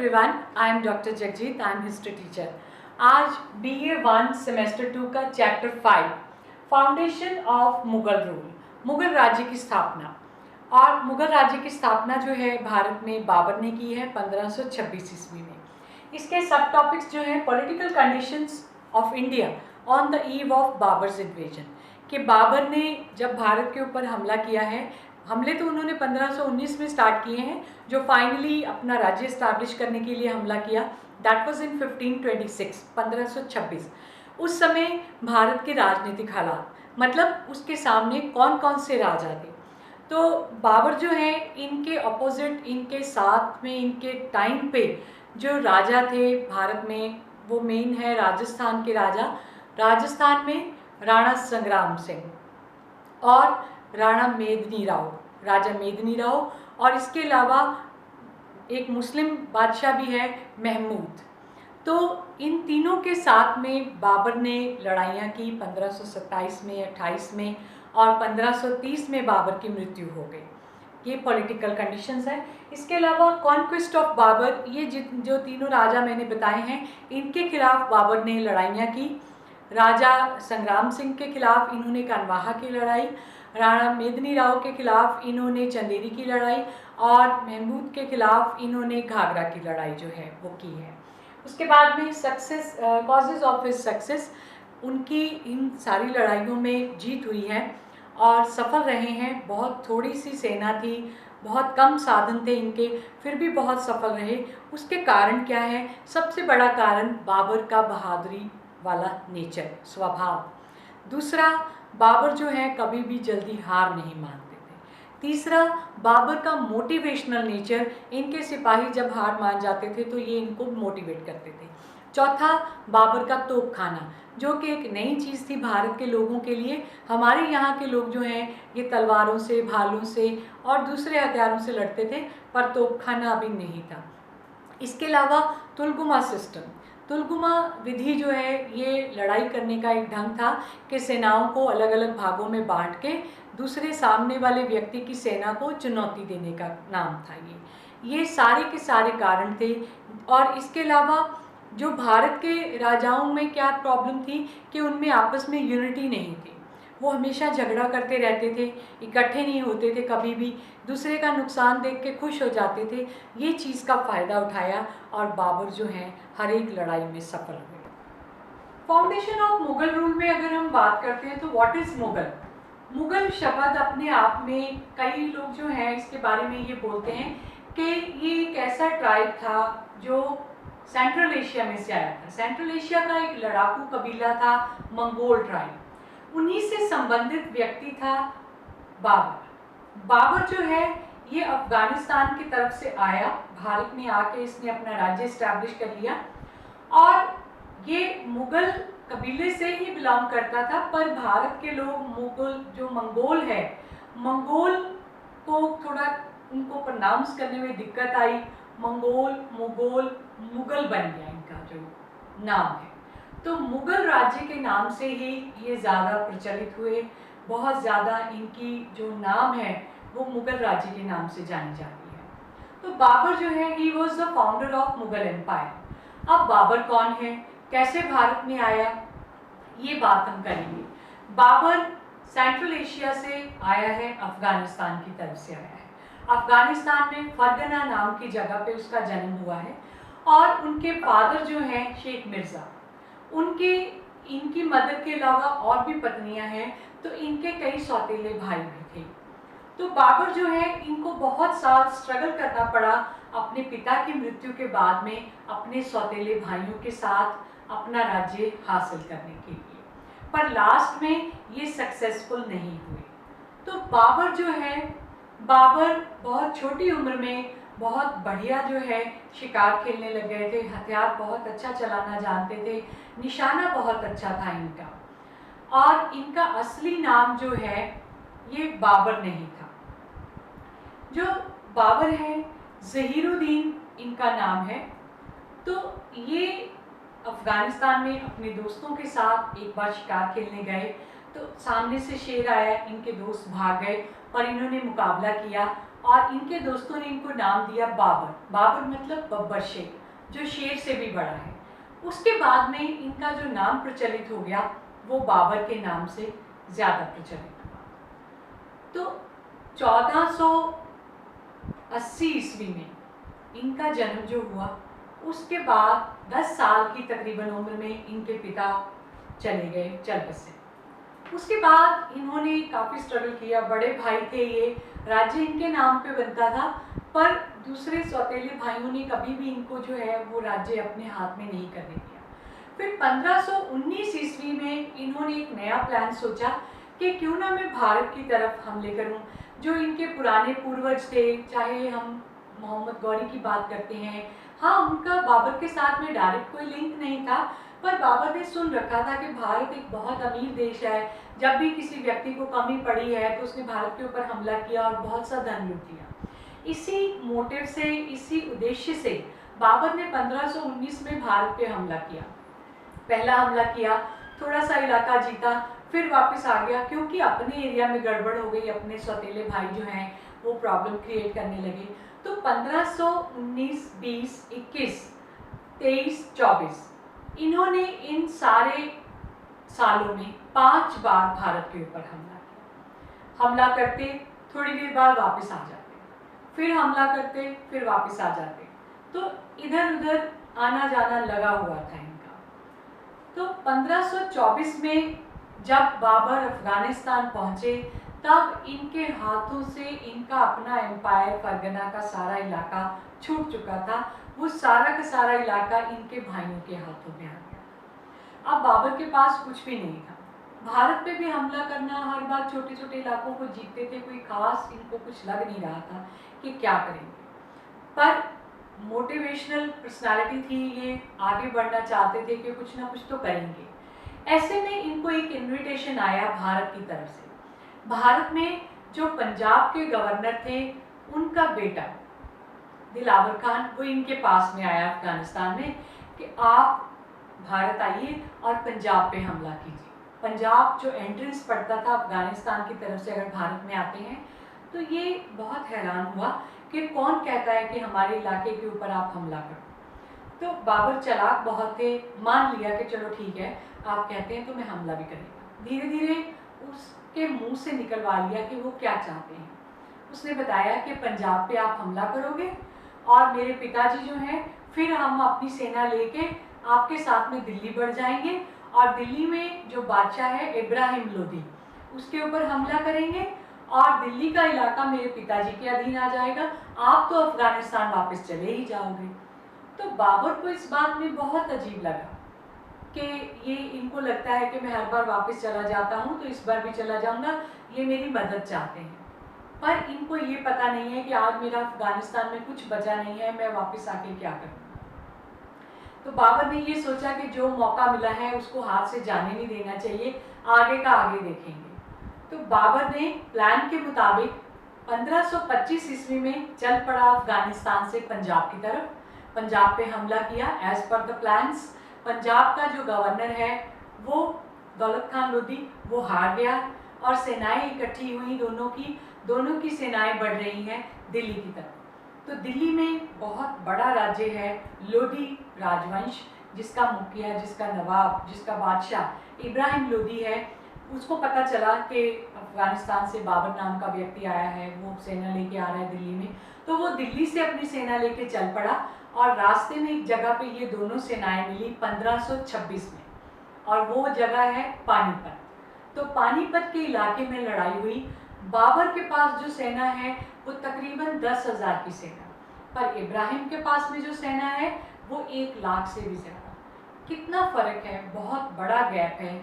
everyone, I am Dr. Jagjit, I am history teacher. आज BA1 semester 2 का chapter 5 foundation of Mughal rule, Mughal राज्य की स्थापना। और मुगल राज्य की स्थापना जो है भारत में बाबर ने की है 1526 ईस्वी में। इसके सब टॉपिक्स जो हैं political conditions of India on the eve of Babar's invasion, कि बाबर ने जब भारत के ऊपर हमला किया है, हमले तो उन्होंने 1519 में स्टार्ट किए हैं, जो फाइनली अपना राज्य इस्टेब्लिश करने के लिए हमला किया दैट वाज इन 1526 1526। उस समय भारत के राजनीतिक हालात, मतलब उसके सामने कौन कौन से राजा थे। तो बाबर जो है, इनके अपोजिट, इनके साथ में, इनके टाइम पे जो राजा थे भारत में, वो मेन है राजस्थान के राजा। राजस्थान में राणा संग्राम सिंह और राणा मेदिनी राव, राजा मेदिनी राव, और इसके अलावा एक मुस्लिम बादशाह भी है महमूद। तो इन तीनों के साथ में बाबर ने लड़ाइयाँ की 1527 में, 28 में, और 1530 में बाबर की मृत्यु हो गई। ये पॉलिटिकल कंडीशंस है। इसके अलावा कॉन्क्विस्ट ऑफ बाबर, ये जो तीनों राजा मैंने बताए हैं, इनके खिलाफ बाबर ने लड़ाइयाँ की। राजा संग्राम सिंह के खिलाफ इन्होंने कानवाहा की लड़ाई, राणा मेदिनी राव के खिलाफ इन्होंने चंदेरी की लड़ाई, और महमूद के खिलाफ इन्होंने घाघरा की लड़ाई जो है वो की है। उसके बाद में success, causes of his success, उनकी इन सारी लड़ाइयों में जीत हुई है और सफल रहे हैं। बहुत थोड़ी सी सेना थी, बहुत कम साधन थे इनके, फिर भी बहुत सफल रहे। उसके कारण क्या है? सबसे बड़ा कारण बाबर का बहादुरी वाला नेचर, स्वभाव। दूसरा, बाबर जो है कभी भी जल्दी हार नहीं मानते थे। तीसरा, बाबर का मोटिवेशनल नेचर, इनके सिपाही जब हार मान जाते थे तो ये इनको मोटिवेट करते थे। चौथा, बाबर का तोपखाना, जो कि एक नई चीज़ थी भारत के लोगों के लिए। हमारे यहाँ के लोग जो हैं ये तलवारों से, भालों से और दूसरे हथियारों से लड़ते थे, पर तोपखाना अभी नहीं था। इसके अलावा तुलगुमा सिस्टम, तुलगुमा विधि जो है, ये लड़ाई करने का एक ढंग था कि सेनाओं को अलग अलग भागों में बांट के दूसरे सामने वाले व्यक्ति की सेना को चुनौती देने का नाम था ये सारे के सारे कारण थे। और इसके अलावा जो भारत के राजाओं में क्या प्रॉब्लम थी कि उनमें आपस में यूनिटी नहीं थी। वो हमेशा झगड़ा करते रहते थे, इकट्ठे नहीं होते थे, कभी भी दूसरे का नुकसान देख के खुश हो जाते थे। ये चीज़ का फ़ायदा उठाया और बाबर जो हैं हर एक लड़ाई में सफल हुए। फाउंडेशन ऑफ मुगल रूल में अगर हम बात करते हैं तो व्हाट इज़ मुगल? मुगल शब्द अपने आप में, कई लोग जो हैं इसके बारे में ये बोलते हैं कि ये एक ऐसा ट्राइब था जो सेंट्रल एशिया में से आया था। सेंट्रल एशिया का एक लड़ाकू कबीला था मंगोल ट्राइब, उन्हीं से संबंधित व्यक्ति था बाबर। बाबर जो है ये अफगानिस्तान की तरफ से आया, भारत में आके इसने अपना राज्य इस्टेब्लिश कर लिया, और ये मुगल कबीले से ही बिलोंग करता था। पर भारत के लोग मुगल, जो मंगोल है, मंगोल को थोड़ा उनको प्रोनाउंस करने में दिक्कत आई, मंगोल, मुगल, मुगल बन गया इनका जो नाम है। तो मुगल राज्य के नाम से ही ये ज़्यादा प्रचलित हुए, बहुत ज़्यादा इनकी जो नाम है वो मुगल राज्य के नाम से जानी जाती है। तो बाबर जो है, ही was the founder of Mughal empire. अब बाबर कौन है, कैसे भारत में आया, ये बात हम करेंगे। बाबर सेंट्रल एशिया से आया है, अफगानिस्तान की तरफ से आया है। अफगानिस्तान में फरगना नाम की जगह पे उसका जन्म हुआ है, और उनके फादर जो हैं शेख मिर्ज़ा, इनकी मदर के अलावा और भी पत्नियां हैं, तो इनके कई सौतेले भाई भी थे। तो बाबर जो है, इनको बहुत साल स्ट्रगल करना पड़ा अपने पिता की मृत्यु के बाद में अपने सौतेले भाइयों के साथ अपना राज्य हासिल करने के लिए, पर लास्ट में ये सक्सेसफुल नहीं हुए। तो बाबर जो है, बाबर बहुत छोटी उम्र में बहुत बढ़िया जो है शिकार खेलने लग गए थे, हथियार बहुत अच्छा चलाना जानते थे, निशाना बहुत अच्छा था इनका, और इनका असली नाम जो है ये बाबर नहीं था। जो बाबर है, ज़हीरुद्दीन इनका नाम है। तो ये अफ़गानिस्तान में अपने दोस्तों के साथ एक बार शिकार खेलने गए, तो सामने से शेर आया, इनके दोस्त भाग गए, पर इन्होंने मुकाबला किया और इनके दोस्तों ने इनको नाम दिया बाबर। बाबर मतलब बब्बर शेर, जो शेर से भी बड़ा है। उसके बाद में इनका जो नाम प्रचलित हो गया वो बाबर के नाम से ज़्यादा प्रचलित हुआ। तो 1480 ईस्वी में इनका जन्म जो हुआ, उसके बाद 10 साल की तकरीबन उम्र में इनके पिता चले गए, चल बसे। उसके बाद इन्होंने काफ़ी स्ट्रगल किया। बड़े भाई थे ये, राज्य इनके नाम पे बनता था, पर दूसरे सौतेले भाइयों ने कभी भी इनको जो है वो राज्य अपने हाथ में नहीं करने दिया। फिर 1519 ईस्वी में इन्होंने एक नया प्लान सोचा कि क्यों ना मैं भारत की तरफ हमले करूं। जो इनके पुराने पूर्वज थे, चाहे हम मोहम्मद गौरी की बात करते हैं, हाँ उनका बाबर के साथ में डायरेक्ट कोई लिंक नहीं था, पर बाबर ने सुन रखा था कि भारत एक बहुत अमीर देश है। जब भी किसी व्यक्ति को कमी पड़ी है तो उसने भारत के ऊपर हमला किया और बहुत सा धन लूट लिया। इसी मोटिव से, इसी उद्देश्य से बाबर ने 1519 में भारत पे हमला किया। पहला हमला किया, थोड़ा सा इलाका जीता, फिर वापस आ गया क्योंकि अपने एरिया में गड़बड़ हो गई। अपने सौतेले भाई जो हैं वो प्रॉब्लम क्रिएट करने लगे। तो 1519, 20, 21, 23, 24 इन्होंने इन सारे सालों में 5 बार भारत के ऊपर हमला किया। हमला करते, थोड़ी देर बाद वापस आ जाते, फिर हमला करते, फिर वापस आ जाते। तो इधर उधर आना जाना लगा हुआ था इनका। तो 1524 में जब बाबर अफगानिस्तान पहुंचे, तब इनके हाथों से इनका अपना एम्पायर, फरगना का सारा इलाका छूट चुका था। वो सारा का सारा इलाका इनके भाइयों के हाथों में आ गया। अब बाबर के पास कुछ भी नहीं था। भारत पे भी हमला करना, हर बार छोटे छोटे इलाकों को जीतते थे, कोई खास इनको कुछ लग नहीं रहा था कि क्या करेंगे। पर मोटिवेशनल पर्सनालिटी थी ये, आगे बढ़ना चाहते थे कि कुछ ना कुछ तो करेंगे। ऐसे में इनको एक इनविटेशन आया भारत की तरफ से। भारत में जो पंजाब के गवर्नर थे, उनका बेटा दिलावर खान, वो इनके पास में आया अफगानिस्तान में कि आप भारत आइए और पंजाब पे हमला कीजिए। पंजाब जो एंट्रेंस पड़ता था अफगानिस्तान की तरफ से अगर भारत में आते हैं, तो ये बहुत हैरान हुआ कि कौन कहता है कि हमारे इलाके के ऊपर आप हमला करो। तो बाबर चालाक बहुत थे, मान लिया कि चलो ठीक है, आप कहते हैं तो मैं हमला भी करेगा। धीरे धीरे उसके मुंह से निकलवा लिया कि वो क्या चाहते हैं। उसने बताया कि पंजाब पे आप हमला करोगे और मेरे पिताजी जो हैं, फिर हम अपनी सेना लेके आपके साथ में दिल्ली बढ़ जाएंगे और दिल्ली में जो बादशाह है इब्राहिम लोदी, उसके ऊपर हमला करेंगे और दिल्ली का इलाका मेरे पिताजी के अधीन आ जाएगा। आप तो अफगानिस्तान वापस चले ही जाओगे। तो बाबर को इस बात में बहुत अजीब लगा कि ये इनको लगता है कि मैं हर बार वापस चला जाता हूँ तो इस बार भी चला जाऊँगा, ये मेरी मदद चाहते हैं। पर इनको ये पता नहीं है कि आज मेरा अफगानिस्तान में कुछ बचा नहीं है, मैं वापस आके क्या करूँगा। तो बाबर ने ये सोचा कि जो मौका मिला है उसको हाथ से जाने नहीं देना चाहिए, आगे का आगे देखेंगे। तो बाबर ने प्लान के मुताबिक 1525 ईस्वी में चल पड़ा अफगानिस्तान से पंजाब की तरफ। पंजाब पे हमला किया as per the plans. Punjab का जो गवर्नर है वो दौलत खान लोधी, वो हार गया और सेनाएं इकट्ठी हुई दोनों की सेनाएं बढ़ रही हैं दिल्ली की तरफ। तो दिल्ली में बहुत बड़ा राज्य है लोधी राजवंश, जिसका मुखिया, जिसका नवाब, जिसका बादशाह इब्राहिम लोधी है। उसको पता चला कि अफगानिस्तान से बाबर नाम का व्यक्ति आया है, वो सेना लेके आ रहा है दिल्ली में। तो वो दिल्ली से अपनी सेना लेके चल पड़ा और रास्ते में एक जगह पे ये दोनों सेनाएं मिली 1526 में, और वो जगह है पानीपत। तो पानीपत के इलाके में लड़ाई हुई। बाबर के पास जो सेना है वो तकरीबन 10,000 की सेना, पर इब्राहिम के पास में जो सेना है वो 1 लाख से भी ज़्यादा। कितना फ़र्क है, बहुत बड़ा गैप है।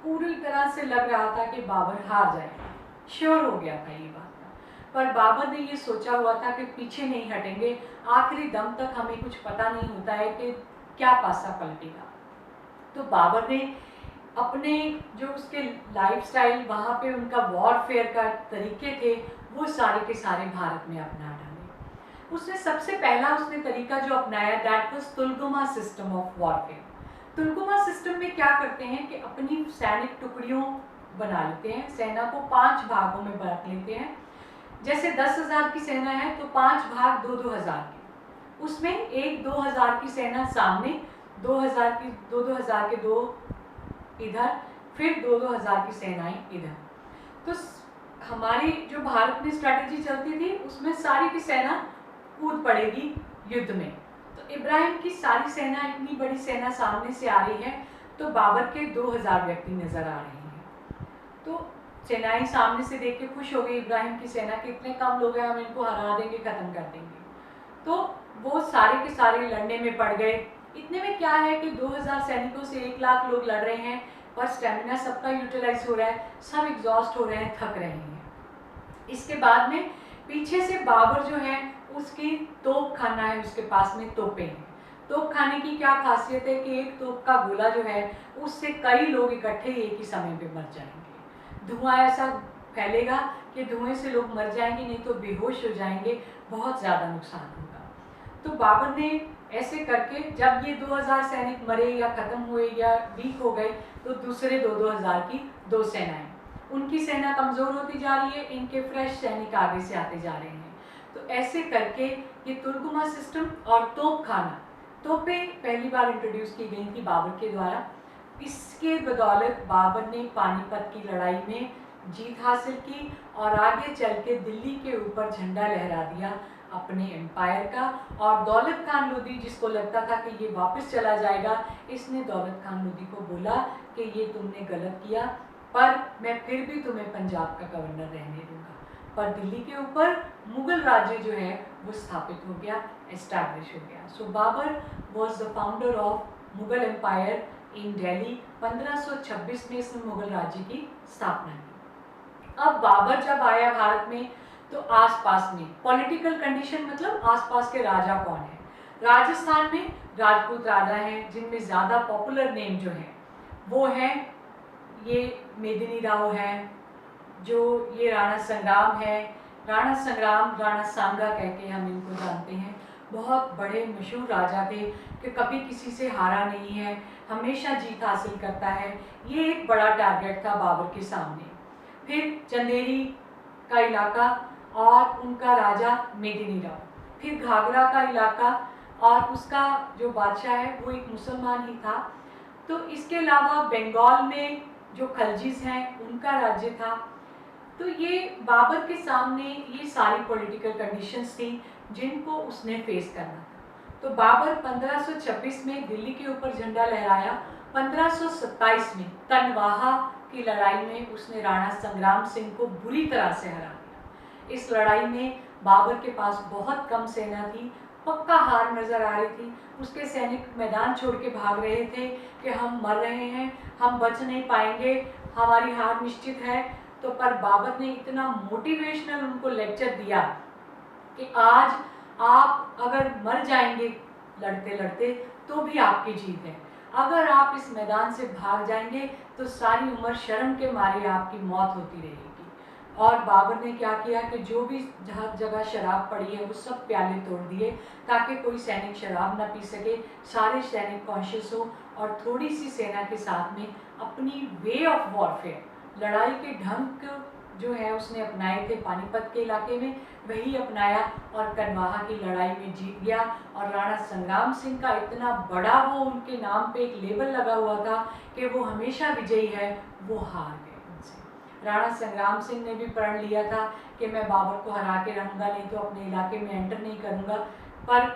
पूरी तरह से लग रहा था कि बाबर हार जाएगा, श्योर हो गया था ये बात का। पर बाबर ने ये सोचा हुआ था कि पीछे नहीं हटेंगे, आखिरी दम तक हमें कुछ पता नहीं होता है कि क्या पासा पलटेगा। तो बाबर ने अपने जो उसके लाइफस्टाइल, वहाँ पे उनका वॉरफेयर का तरीके थे, वो सारे के सारे भारत में अपना डाले। उसने सबसे पहला तरीका जो अपनाया, दैट वाज तुलगुमा सिस्टम ऑफ वॉरफेयर। तुलगुमा सिस्टम में क्या करते हैं कि अपनी सैनिक टुकड़ियों बना लेते हैं, सेना को 5 भागों में बांट लेते हैं। जैसे 10,000 की सेना है तो 5 भाग 2-2 हज़ार के, उसमें एक 2,000 की सेना सामने, 2,000 की 2-2 हज़ार के दो इधर, फिर 2-2 हज़ार की सेनाएं इधर। तो हमारी जो भारत में स्ट्रैटेजी चलती थी उसमें सारी की सेना कूद पड़ेगी युद्ध में। तो इब्राहिम की सारी सेना, इतनी बड़ी सेना सामने से आ रही है, तो बाबर के 2,000 व्यक्ति नजर आ रहे हैं। तो सेनाएं सामने से देख के खुश हो गई, इब्राहिम की सेना के इतने कम लोग हैं, हम इनको हरा देंगे, खत्म कर देंगे। तो वो सारे के सारे लड़ने में पड़ गए। इतने में क्या है कि 2,000 सैनिकों से 1 लाख लोग लड़ रहे हैं, पर स्टेमिना सबका यूटिलाइज हो रहा है, सब एग्जॉस्ट हो रहे हैं, थक रहे हैं। इसके बाद में पीछे से बाबर जो है उसकी तोप खाना है, उसके पास में तोपें हैं। तोप खाने की क्या खासियत है कि एक तोप का गोला जो है उससे कई लोग इकट्ठे एक ही समय पे मर जाएंगे। धुआं ऐसा फैलेगा कि धुएं से लोग मर जाएंगे, नहीं तो बेहोश हो जाएंगे, बहुत ज़्यादा नुकसान होगा। तो बाबर ने ऐसे करके जब ये 2,000 सैनिक मरे या ख़त्म हुए या वीक हो गए, तो दूसरे 2-2 हज़ार की दो सेनाएं, उनकी सेना कमज़ोर होती जा रही है, इनके फ्रेश सैनिक आगे से आते जा रहे हैं। तो ऐसे करके ये तुर्गुमा सिस्टम और तोप खाना, तोपें पहली बार इंट्रोड्यूस की गई थी बाबर के द्वारा। इसके बदौलत बाबर ने पानीपत की लड़ाई में जीत हासिल की और आगे चल के दिल्ली के ऊपर झंडा लहरा दिया अपने एम्पायर का। और दौलत खान लोधी, जिसको लगता था कि ये वापस चला जाएगा, इसने दौलत खान लोधी को बोला कि ये तुमने गलत किया, पर मैं फिर भी तुम्हें पंजाब का गवर्नर रहने दूंगा। पर दिल्ली के ऊपर मुगल राज्य जो है वो स्थापित हो गया, एस्टैब्लिश हो गया। So Babur was the founder of Mughal empire in Delhi. 1526 में इसने मुगल राज्य की स्थापना की। अब बाबर जब आया भारत में, तो आसपास में पॉलिटिकल कंडीशन, मतलब आसपास के राजा कौन है। राजस्थान में राजपूत राजा हैं, जिनमें ज़्यादा पॉपुलर नेम जो है वो है ये मेदिनी राव है, जो ये राणा संग्राम है। राणा संग्राम, राणा सांगा कह के हम इनको जानते हैं। बहुत बड़े मशहूर राजा थे कि कभी किसी से हारा नहीं है, हमेशा जीत हासिल करता है। ये एक बड़ा टारगेट था बाबर के सामने। फिर चंदेरी का इलाका और उनका राजा मेदिनी राव, फिर घाघरा का इलाका और उसका जो बादशाह है वो एक मुसलमान ही था। तो इसके अलावा बंगाल में जो खलजीज हैं उनका राज्य था। तो ये बाबर के सामने ये सारी पॉलिटिकल कंडीशंस थी जिनको उसने फेस करना था। तो बाबर 1526 में दिल्ली के ऊपर झंडा लहराया। 1527 में तनवाहा की लड़ाई में उसने राणा संग्राम सिंह को बुरी तरह से हरा दिया। इस लड़ाई में बाबर के पास बहुत कम सेना थी, पक्का हार नजर आ रही थी। उसके सैनिक मैदान छोड़ के भाग रहे थे कि हम मर रहे हैं, हम बच नहीं पाएंगे, हमारी हार निश्चित है। तो पर बाबर ने इतना मोटिवेशनल उनको लेक्चर दिया कि आज आप अगर मर जाएंगे लड़ते लड़ते तो भी आपकी जीत है, अगर आप इस मैदान से भाग जाएंगे तो सारी उम्र शर्म के मारे आपकी मौत होती रहेगी। और बाबर ने क्या किया कि जो भी जहाँ जगह शराब पड़ी है वो सब प्याले तोड़ दिए ताकि कोई सैनिक शराब ना पी सके, सारे सैनिक कॉन्शियस हो और थोड़ी सी सेना के साथ में अपनी वे ऑफ वॉरफेयर, लड़ाई के ढंग जो है उसने अपनाए थे पानीपत के इलाके में, वही अपनाया और कनवाहा की लड़ाई में जीत गया। और राणा संग्राम सिंह का इतना बड़ा वो उनके नाम पे एक लेबल लगा हुआ था कि वो हमेशा विजयी है, वो हार गए उनसे। राणा संग्राम सिंह ने भी प्रण लिया था कि मैं बाबर को हरा के रहूँगा, नहीं तो अपने इलाके में एंटर नहीं करूँगा, पर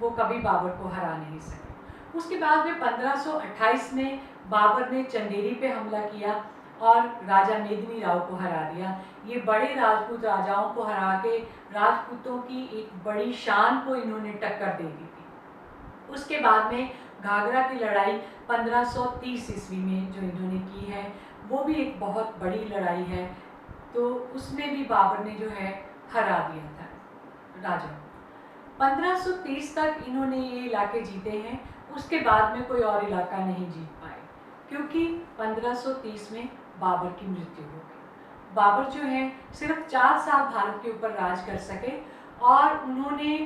वो कभी बाबर को हरा नहीं सके। उसके बाद में 1528 में बाबर ने चंदेरी पे हमला किया और राजा मेदिनी राव को हरा दिया। ये बड़े राजपूत राजाओं को हरा के राजपूतों की एक बड़ी शान को इन्होंने टक्कर दे दी थी। उसके बाद में घाघरा की लड़ाई 1530 ईस्वी में जो इन्होंने की है वो भी एक बहुत बड़ी लड़ाई है। तो उसमें भी बाबर ने जो है हरा दिया था राजा। 1530 तक इन्होंने ये इलाके जीते हैं। उसके बाद में कोई और इलाका नहीं जीत पाए क्योंकि 1530 में बाबर की मृत्यु हो गई। बाबर जो है सिर्फ 4 साल भारत के ऊपर राज कर सके और उन्होंने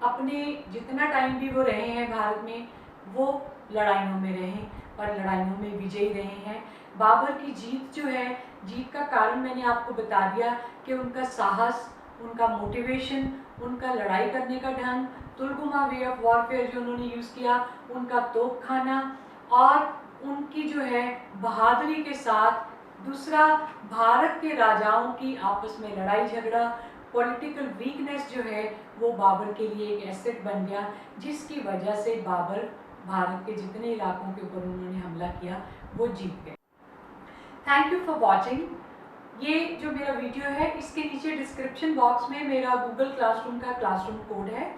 अपने जितना टाइम भी वो रहे हैं भारत में वो लड़ाइयों में रहे, पर लड़ाइयों में विजयी रहे हैं। बाबर की जीत जो है जीत का कारण मैंने आपको बता दिया कि उनका साहस, उनका मोटिवेशन, उनका लड़ाई करने का ढंग, तुलगुमा वे ऑफ वॉरफेयर जो उन्होंने यूज़ किया, उनका तोप खाना और उनकी जो है बहादुरी के साथ दूसरा भारत के राजाओं की आपस में लड़ाई झगड़ा, पॉलिटिकल वीकनेस जो है वो बाबर के लिए एक एसेट बन गया, जिसकी वजह से बाबर भारत के जितने इलाकों के ऊपर उन्होंने हमला किया वो जीत गए। Thank you for watching. ये जो मेरा वीडियो है इसके नीचे डिस्क्रिप्शन बॉक्स में मेरा गूगल क्लासरूम का क्लासरूम कोड है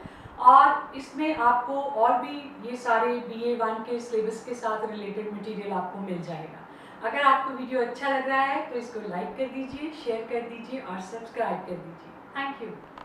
और इसमें आपको और भी ये सारे BA1 के सिलेबस के साथ रिलेटेड मटेरियल आपको मिल जाएगा। अगर आपको वीडियो अच्छा लग रहा है तो इसको लाइक कर दीजिए, शेयर कर दीजिए और सब्सक्राइब कर दीजिए। Thank you.